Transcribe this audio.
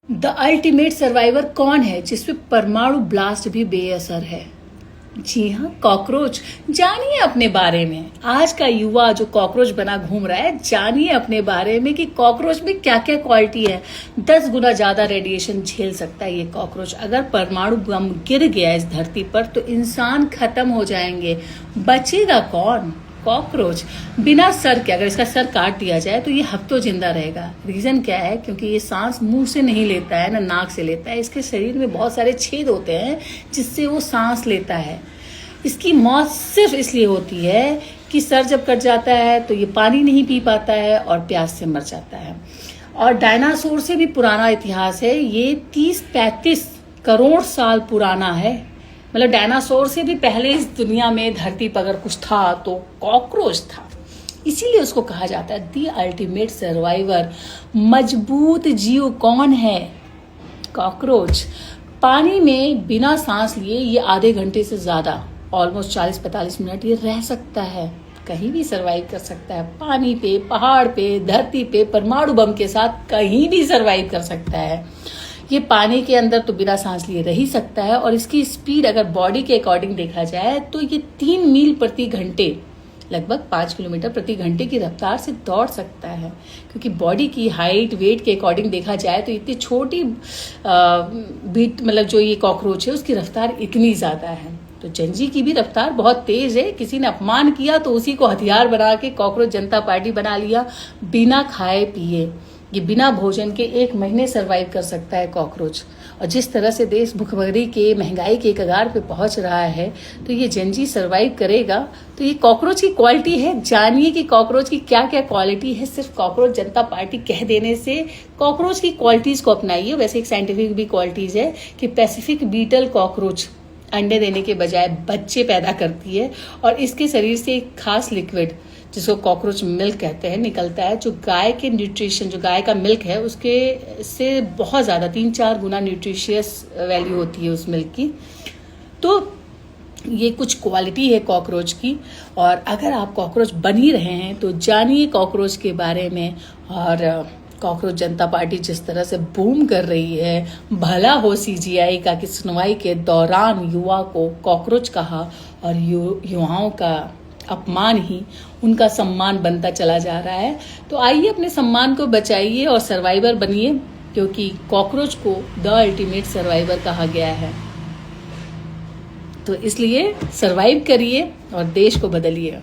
The ultimate survivor कौन है जिसपे परमाणु ब्लास्ट भी बेअसर है? जी हाँ, कॉकरोच। जानिए अपने बारे में। आज का युवा जो कॉकरोच बना घूम रहा है, जानिए अपने बारे में कि कॉकरोच में क्या क्या क्वालिटी है। 10 गुना ज्यादा रेडिएशन झेल सकता है ये कॉकरोच। अगर परमाणु बम गिर गया इस धरती पर तो इंसान खत्म हो जाएंगे। बचेगा कौन? कॉकरोच। बिना सर के, अगर इसका सर काट दिया जाए तो ये हफ्तों जिंदा रहेगा। रीजन क्या है? क्योंकि ये सांस मुंह से नहीं लेता है, ना नाक से लेता है। इसके शरीर में बहुत सारे छेद होते हैं जिससे वो सांस लेता है। इसकी मौत सिर्फ इसलिए होती है कि सर जब कट जाता है तो ये पानी नहीं पी पाता है और प्यास से मर जाता है। और डायनासोर से भी पुराना इतिहास है। ये 30-35 करोड़ साल पुराना है। मतलब डायनासोर से भी पहले इस दुनिया में धरती पर अगर कुछ था तो कॉकरोच था। इसीलिए उसको कहा जाता है द अल्टीमेट सर्वाइवर। मजबूत जीव कौन है? कॉकरोच। पानी में बिना सांस लिए ये आधे घंटे से ज्यादा, ऑलमोस्ट 40-45 मिनट ये रह सकता है। कहीं भी सरवाइव कर सकता है। पानी पे, पहाड़ पे, धरती पे, परमाणु बम के साथ कहीं भी सरवाइव कर सकता है। ये पानी के अंदर तो बिना सांस लिए रह ही सकता है। और इसकी स्पीड अगर बॉडी के अकॉर्डिंग देखा जाए तो ये 3 मील प्रति घंटे, लगभग 5 किलोमीटर प्रति घंटे की रफ्तार से दौड़ सकता है। क्योंकि बॉडी की हाइट, वेट के अकॉर्डिंग देखा जाए तो इतनी छोटी बीट, मतलब जो ये कॉकरोच है उसकी रफ्तार इतनी ज्यादा है। तो जंजी की भी रफ्तार बहुत तेज है। किसी ने अपमान किया तो उसी को हथियार बना के कॉकरोच जनता पार्टी बना लिया। बिना खाए पिए, ये बिना भोजन के 1 महीने सरवाइव कर सकता है कॉकरोच। और जिस तरह से देश भुखमरी के, महंगाई के कगार पे पहुंच रहा है तो ये जंजी सरवाइव करेगा। तो ये कॉकरोच की क्वालिटी है। जानिए कि कॉकरोच की क्या क्या क्वालिटी है। सिर्फ कॉकरोच जनता पार्टी कह देने से कॉकरोच की क्वालिटीज को अपनाइए। वैसे एक साइंटिफिक भी क्वालिटीज है कि पैसिफिक बीटल कॉकरोच अंडे देने के बजाय बच्चे पैदा करती है। और इसके शरीर से एक खास लिक्विड जिसको कॉकरोच मिल्क कहते हैं निकलता है, जो गाय के न्यूट्रिशन, जो गाय का मिल्क है उसके से बहुत ज़्यादा 3-4 गुना न्यूट्रिशियस वैल्यू होती है उस मिल्क की। तो ये कुछ क्वालिटी है कॉकरोच की। और अगर आप कॉकरोच बन ही रहे हैं तो जानिए कॉकरोच के बारे में। और कॉकरोच जनता पार्टी जिस तरह से बूम कर रही है, भला हो सीजीआई का कि सुनवाई के दौरान युवा को कॉकरोच कहा और युवाओं का अपमान ही उनका सम्मान बनता चला जा रहा है। तो आइए अपने सम्मान को बचाइए और सर्वाइवर बनिए, क्योंकि कॉकरोच को द अल्टीमेट सर्वाइवर कहा गया है। तो इसलिए सर्वाइव करिए और देश को बदलिए।